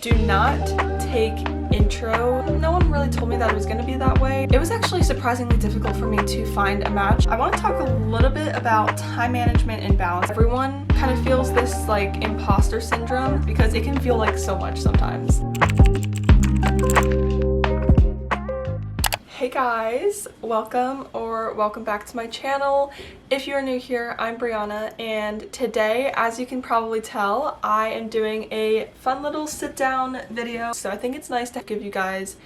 Do not take intro. No one really told me that it was going to be that way. It was actually surprisingly difficult for me to find a match. I want to talk a little bit about time management and balance. Everyone kind of feels this like imposter syndrome because it can feel like so much sometimes. Hey guys, welcome back to my channel. If you're new here, I'm Brianna, and today, as you can probably tell, I am doing a fun little sit down video. So I think it's nice to give you guys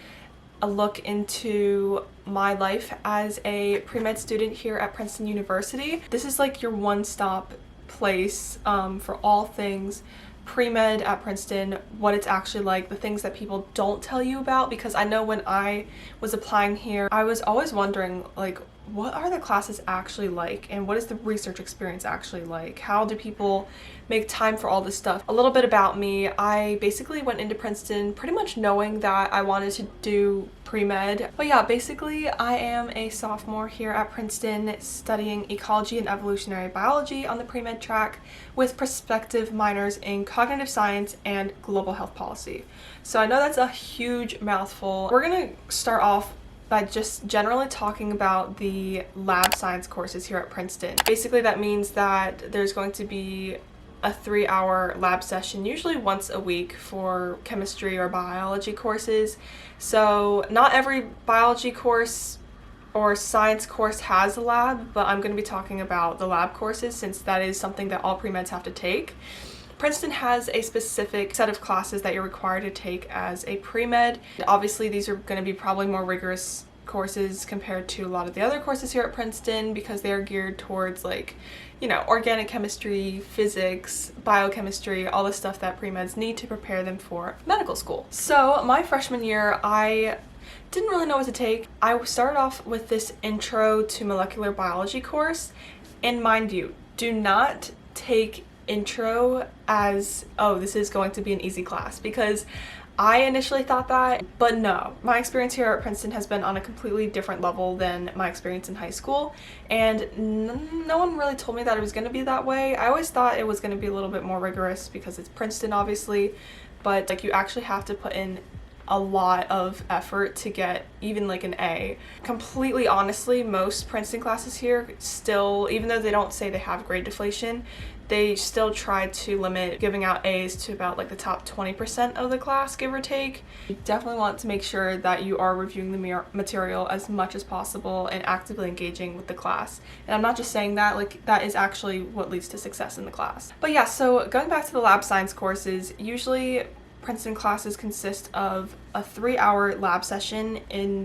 a look into my life as a pre-med student here at Princeton University. This is like your one-stop place for all things pre-med at Princeton, what it's actually like, the things that people don't tell you about, because I know when I was applying here, I was always wondering, like, what are the classes actually like, and what is the research experience actually like? How do people make time for all this stuff? A little bit about me. I basically went into Princeton pretty much knowing that I wanted to do pre-med. But yeah, basically I am a sophomore here at Princeton studying ecology and evolutionary biology on the pre-med track with prospective minors in cognitive science and global health policy. So I know that's a huge mouthful. We're gonna start off by just generally talking about the lab science courses here at Princeton. Basically that means that there's going to be a 3-hour lab session, usually once a week, for chemistry or biology courses. So not every biology course or science course has a lab, but I'm going to be talking about the lab courses since that is something that all pre-meds have to take. Princeton has a specific set of classes that you're required to take as a pre-med. Obviously, these are going to be probably more rigorous courses compared to a lot of the other courses here at Princeton because they are geared towards, like, you know, organic chemistry, physics, biochemistry, all the stuff that pre-meds need to prepare them for medical school. So my freshman year, I didn't really know what to take. I started off with this intro to molecular biology course, and mind you, do not take intro as, oh, this is going to be an easy class, because I initially thought that, but no. My experience here at Princeton has been on a completely different level than my experience in high school, and no one really told me that it was going to be that way. I always thought it was going to be a little bit more rigorous because it's Princeton, obviously, but like you actually have to put in a lot of effort to get even like an A. Completely honestly, most Princeton classes here still, even though they don't say they have grade deflation, they still try to limit giving out A's to about like the top 20% of the class, give or take. You definitely want to make sure that you are reviewing the material as much as possible and actively engaging with the class. And I'm not just saying that, like, that is actually what leads to success in the class. But yeah, so going back to the lab science courses, usually Princeton classes consist of a 3-hour lab session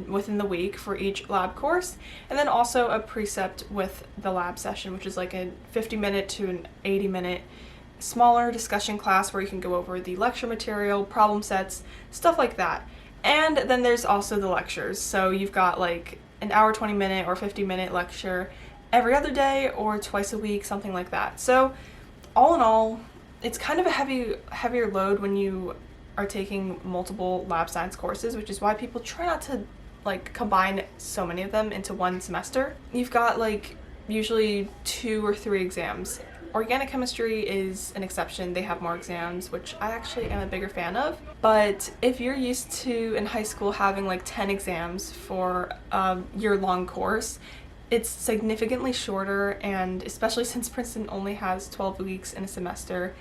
within the week for each lab course, and then also a precept with the lab session, which is like a 50-minute to an 80-minute smaller discussion class where you can go over the lecture material, problem sets, stuff like that. And then there's also the lectures. So you've got like an hour 20-minute or 50-minute lecture every other day or twice a week, something like that. So all in all, it's kind of a heavier load when you are taking multiple lab science courses, which is why people try not to like combine so many of them into one semester. You've got like usually 2 or 3 exams. Organic chemistry is an exception. They have more exams, which I actually am a bigger fan of. But if you're used to in high school having like 10 exams for a year-long course, it's significantly shorter, and especially since Princeton only has 12 weeks in a semester,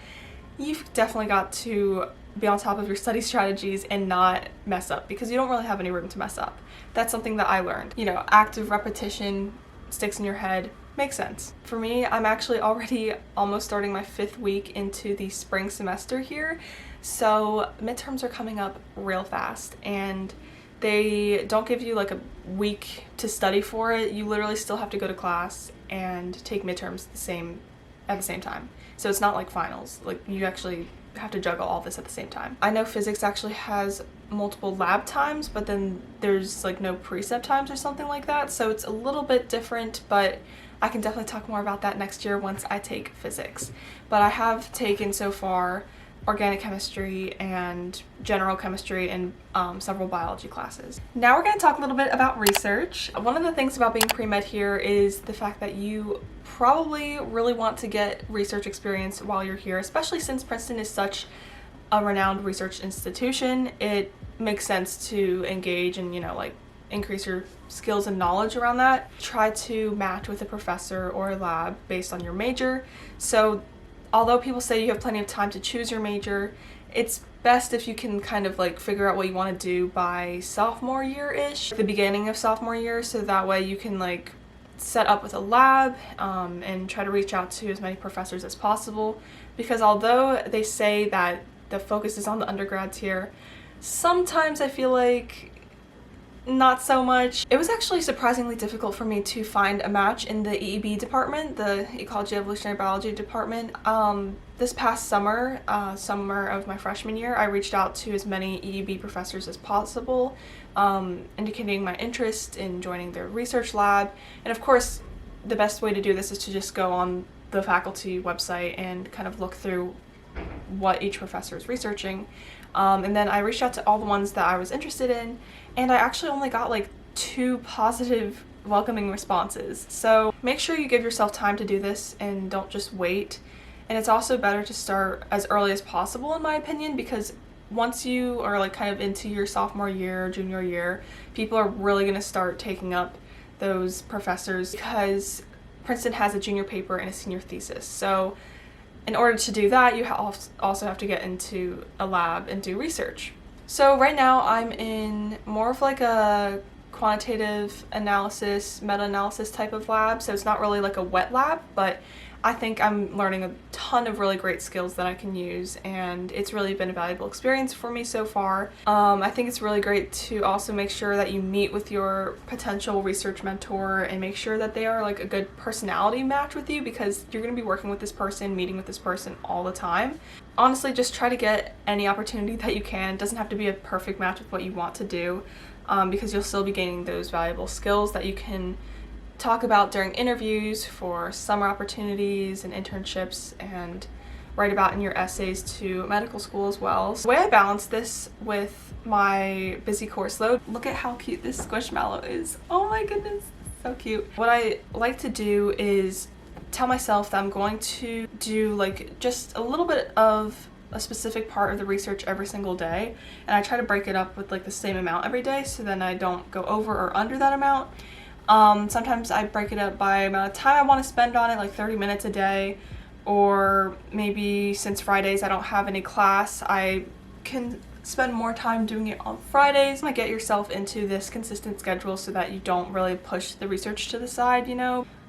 you've definitely got to be on top of your study strategies and not mess up, because you don't really have any room to mess up. That's something that I learned. You know, active repetition sticks in your head. Makes sense. For me, I'm actually already almost starting my 5th week into the spring semester here, so midterms are coming up real fast, and they don't give you like a week to study for it. You literally still have to go to class and take midterms at the same time. So it's not like finals. Like, you actually have to juggle all this at the same time. I know physics actually has multiple lab times, but then there's like no precept times or something like that. So it's a little bit different, but I can definitely talk more about that next year once I take physics. But I have taken so far organic chemistry and general chemistry and several biology classes. Now we're going to talk a little bit about research. One of the things about being pre-med here is the fact that you probably really want to get research experience while you're here, especially since Princeton is such a renowned research institution, it makes sense to engage and, like increase your skills and knowledge around that. Try to match with a professor or a lab based on your major. So although people say you have plenty of time to choose your major, it's best if you can kind of like figure out what you want to do by sophomore year-ish, the beginning of sophomore year, so that way you can like set up with a lab and try to reach out to as many professors as possible. Because although they say that the focus is on the undergrads here, sometimes I feel like not so much. It was actually surprisingly difficult for me to find a match in the EEB department, the Ecology Evolutionary Biology department. This past summer, summer of my freshman year, I reached out to as many EEB professors as possible, indicating my interest in joining their research lab. And of course, the best way to do this is to just go on the faculty website and kind of look through what each professor is researching. And then I reached out to all the ones that I was interested in, and I actually only got like 2 positive welcoming responses. So make sure you give yourself time to do this and don't just wait. And it's also better to start as early as possible, in my opinion, because once you are like kind of into your sophomore year, junior year, people are really going to start taking up those professors, because Princeton has a junior paper and a senior thesis. So in order to do that, you also have to get into a lab and do research. So right now I'm in more of like a quantitative analysis, meta-analysis type of lab. So it's not really like a wet lab, but I think I'm learning a ton of really great skills that I can use, and it's really been a valuable experience for me so far. I think it's really great to also make sure that you meet with your potential research mentor and make sure that they are like a good personality match with you, because you're going to be working with this person, meeting with this person all the time. Honestly, just try to get any opportunity that you can. It doesn't have to be a perfect match with what you want to do, because you'll still be gaining those valuable skills that you can talk about during interviews for summer opportunities and internships, and write about in your essays to medical school as well. So the way I balance this with my busy course load, look at how cute this squishmallow is. Oh my goodness, so cute. What I like to do is tell myself that I'm going to do like just a little bit of a specific part of the research every single day, and I try to break it up with like the same amount every day, so then I don't go over or under that amount. Sometimes I break it up by amount of time I want to spend on it, like 30 minutes a day, or maybe since Fridays I don't have any class, I can spend more time doing it on Fridays. Get yourself into this consistent schedule so that you don't really push the research to the side,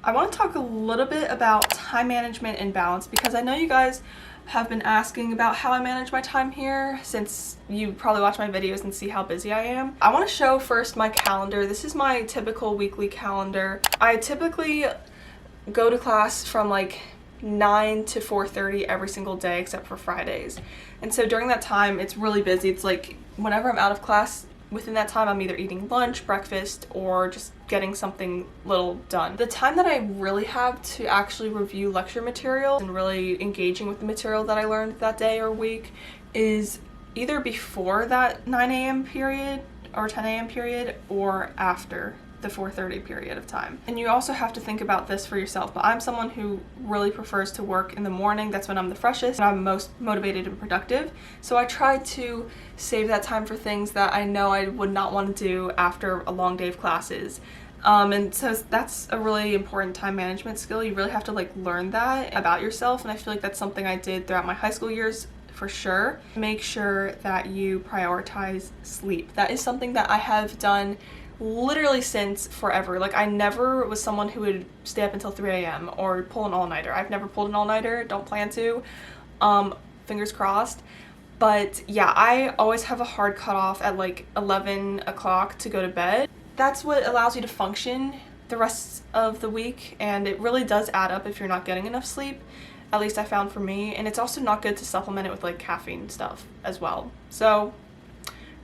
I want to talk a little bit about time management and balance, because I know you guys have been asking about how I manage my time here, since you probably watch my videos and see how busy I am. I want to show first my calendar. This is my typical weekly calendar. I typically go to class from like 9 to 4:30 every single day except for Fridays. And so during that time, it's really busy. It's like whenever I'm out of class, within that time, I'm either eating lunch, breakfast, or just getting something little done. The time that I really have to actually review lecture material and really engaging with the material that I learned that day or week is either before that 9 a.m. period or 10 a.m. period, or after the 4:30 period of time. And you also have to think about this for yourself, but I'm someone who really prefers to work in the morning. That's when I'm the freshest and I'm most motivated and productive. So I try to save that time for things that I know I would not want to do after a long day of classes. And so that's a really important time management skill. You really have to like learn that about yourself, and I feel like that's something I did throughout my high school years for sure. Make sure that you prioritize sleep. That is something that I have done literally since forever. Like, I never was someone who would stay up until 3 a.m. or pull an all-nighter. I've never pulled an all-nighter, don't plan to, fingers crossed. But yeah, I always have a hard cutoff at like 11 o'clock to go to bed. That's what allows you to function the rest of the week, and it really does add up if you're not getting enough sleep, at least I found for me. And it's also not good to supplement it with like caffeine stuff as well. So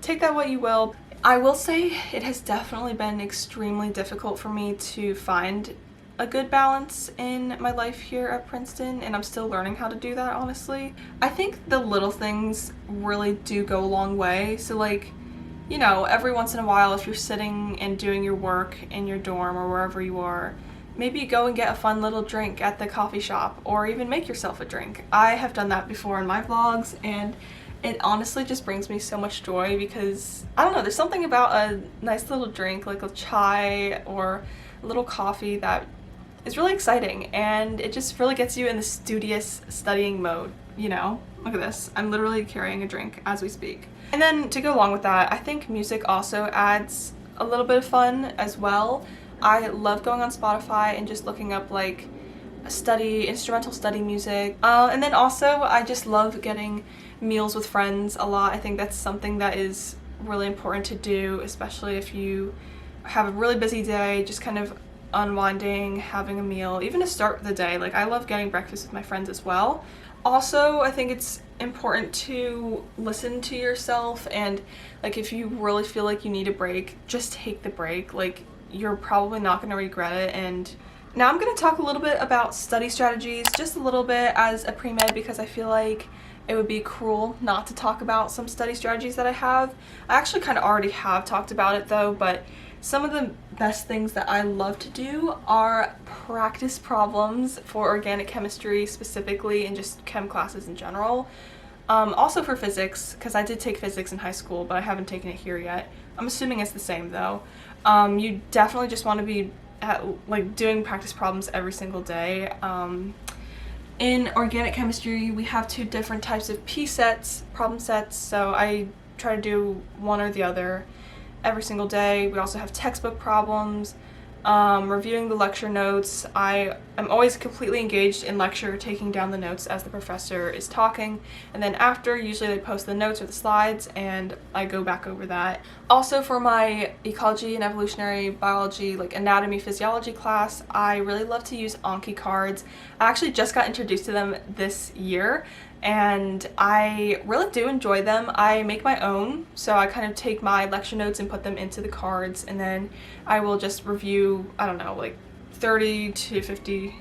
take that what you will. I will say it has definitely been extremely difficult for me to find a good balance in my life here at Princeton, and I'm still learning how to do that, honestly. I think the little things really do go a long way. So like, every once in a while, if you're sitting and doing your work in your dorm or wherever you are, maybe go and get a fun little drink at the coffee shop, or even make yourself a drink. I have done that before in my vlogs, and it honestly just brings me so much joy because, I don't know, there's something about a nice little drink like a chai or a little coffee that is really exciting, and it just really gets you in the studious studying mode, you know? Look at this. I'm literally carrying a drink as we speak. And then to go along with that, I think music also adds a little bit of fun as well. I love going on Spotify and just looking up like instrumental study music. And then also I just love getting meals with friends a lot. I think that's something that is really important to do, especially if you have a really busy day, just kind of unwinding, having a meal, even to start the day. Like, I love getting breakfast with my friends as well. Also, I think it's important to listen to yourself, and like if you really feel like you need a break, just take the break. Like, you're probably not going to regret it. And now I'm going to talk a little bit about study strategies, just a little bit as a pre-med, because I feel like it would be cruel not to talk about some study strategies that I have. I actually kind of already have talked about it though, but some of the best things that I love to do are practice problems for organic chemistry specifically, and just chem classes in general. Also for physics, because I did take physics in high school, but I haven't taken it here yet. I'm assuming it's the same though. You definitely just want to be doing practice problems every single day. In organic chemistry, we have two different types of problem sets, so I try to do one or the other every single day. We also have textbook problems, reviewing the lecture notes. I am always completely engaged in lecture, taking down the notes as the professor is talking, and then after, usually they post the notes or the slides and I go back over that. Also for my ecology and evolutionary biology, like anatomy, physiology class, I really love to use Anki cards. I actually just got introduced to them this year, and I really do enjoy them. I make my own, so I kind of take my lecture notes and put them into the cards, and then I will just review, I don't know, like 30 to 50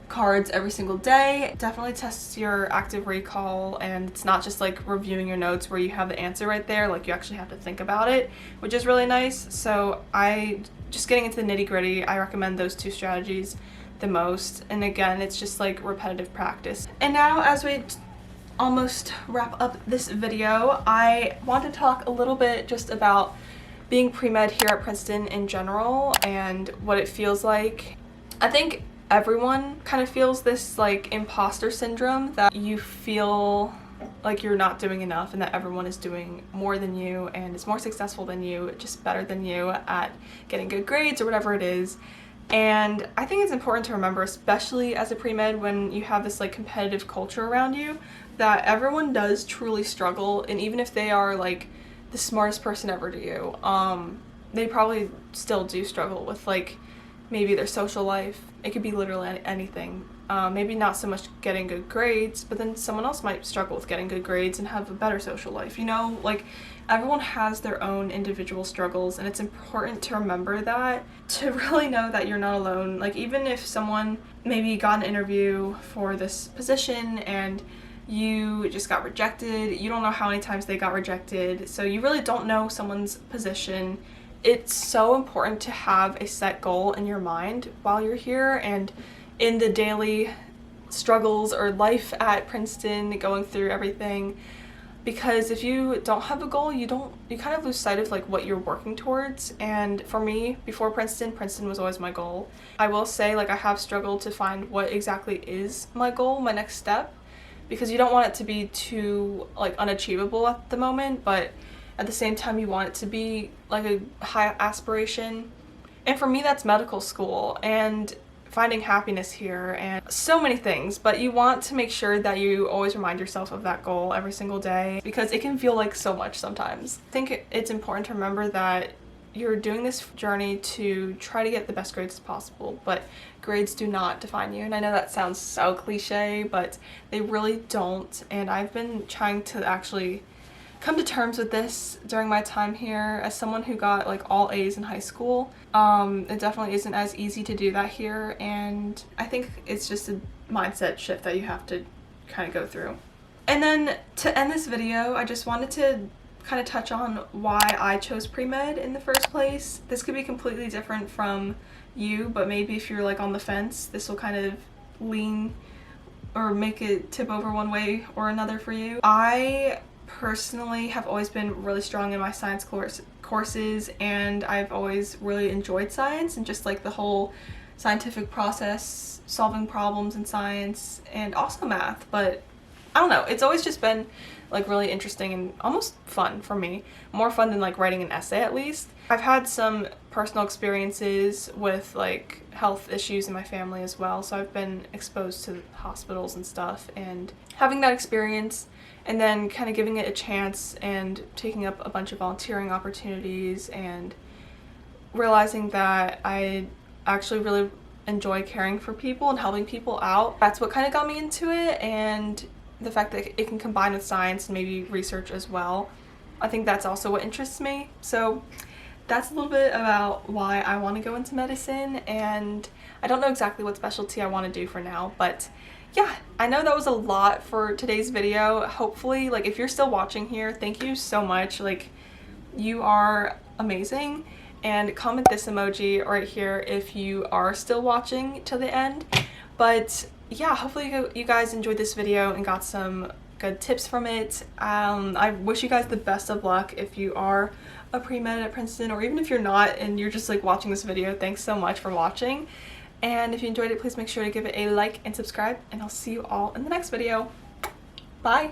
cards every single day. It definitely tests your active recall, and it's not just like reviewing your notes where you have the answer right there, like you actually have to think about it, which is really nice. So just getting into the nitty-gritty, I recommend those two strategies the most. And again, it's just like repetitive practice. And now, as we almost wrap up this video, I want to talk a little bit just about being pre-med here at Princeton in general and what it feels like. I think everyone kind of feels this like imposter syndrome, that you feel like you're not doing enough and that everyone is doing more than you and is more successful than you, just better than you at getting good grades or whatever it is. And I think it's important to remember, especially as a pre-med, when you have this like competitive culture around you, that everyone does truly struggle. And even if they are like the smartest person ever to you, they probably still do struggle with like maybe their social life. It could be literally anything. Maybe not so much getting good grades, but then someone else might struggle with getting good grades and have a better social life. You know, like everyone has their own individual struggles, and it's important to remember that, to really know that you're not alone. Like, even if someone maybe got an interview for this position and you just got rejected, you don't know how many times they got rejected, so you really don't know someone's position. It's so important to have a set goal in your mind while you're here and in the daily struggles or life at Princeton, going through everything. Because if you don't have a goal, you kind of lose sight of like what you're working towards. And for me, before Princeton was always my goal. I will say, like, I have struggled to find what exactly is my goal, my next step, because you don't want it to be too like unachievable at the moment, but at the same time you want it to be like a high aspiration. And for me, that's medical school and finding happiness here and so many things. But you want to make sure that you always remind yourself of that goal every single day, because it can feel like so much sometimes. I think it's important to remember that you're doing this journey to try to get the best grades possible, but grades do not define you. And I know that sounds so cliche, but they really don't. And I've been trying to actually come to terms with this during my time here as someone who got like all A's in high school. It definitely isn't as easy to do that here, and I think it's just a mindset shift that you have to kind of go through. And then to end this video, I just wanted to kind of touch on why I chose pre-med in the first place. This could be completely different from you, but maybe if you're like on the fence, this will kind of lean or make it tip over one way or another for you. I personally have always been really strong in my science courses, and I've always really enjoyed science and just like the whole scientific process, solving problems in science, and also math. But I don't know, it's always just been like really interesting and almost fun for me. More fun than like writing an essay, at least. I've had some personal experiences with like health issues in my family as well, so I've been exposed to hospitals and stuff, and having that experience and then kind of giving it a chance and taking up a bunch of volunteering opportunities and realizing that I actually really enjoy caring for people and helping people out. That's what kind of got me into it, and the fact that it can combine with science and maybe research as well. I think that's also what interests me. So that's a little bit about why I want to go into medicine, and I don't know exactly what specialty I want to do for now, but yeah, I know that was a lot for today's video. Hopefully, like, if you're still watching here, thank you so much. Like, you are amazing. And comment this emoji right here if you are still watching to the end. But yeah, hopefully you guys enjoyed this video and got some good tips from it. I wish you guys the best of luck if you are a pre-med at Princeton, or even if you're not and you're just like watching this video. Thanks so much for watching. And if you enjoyed it, please make sure to give it a like and subscribe, and I'll see you all in the next video. Bye!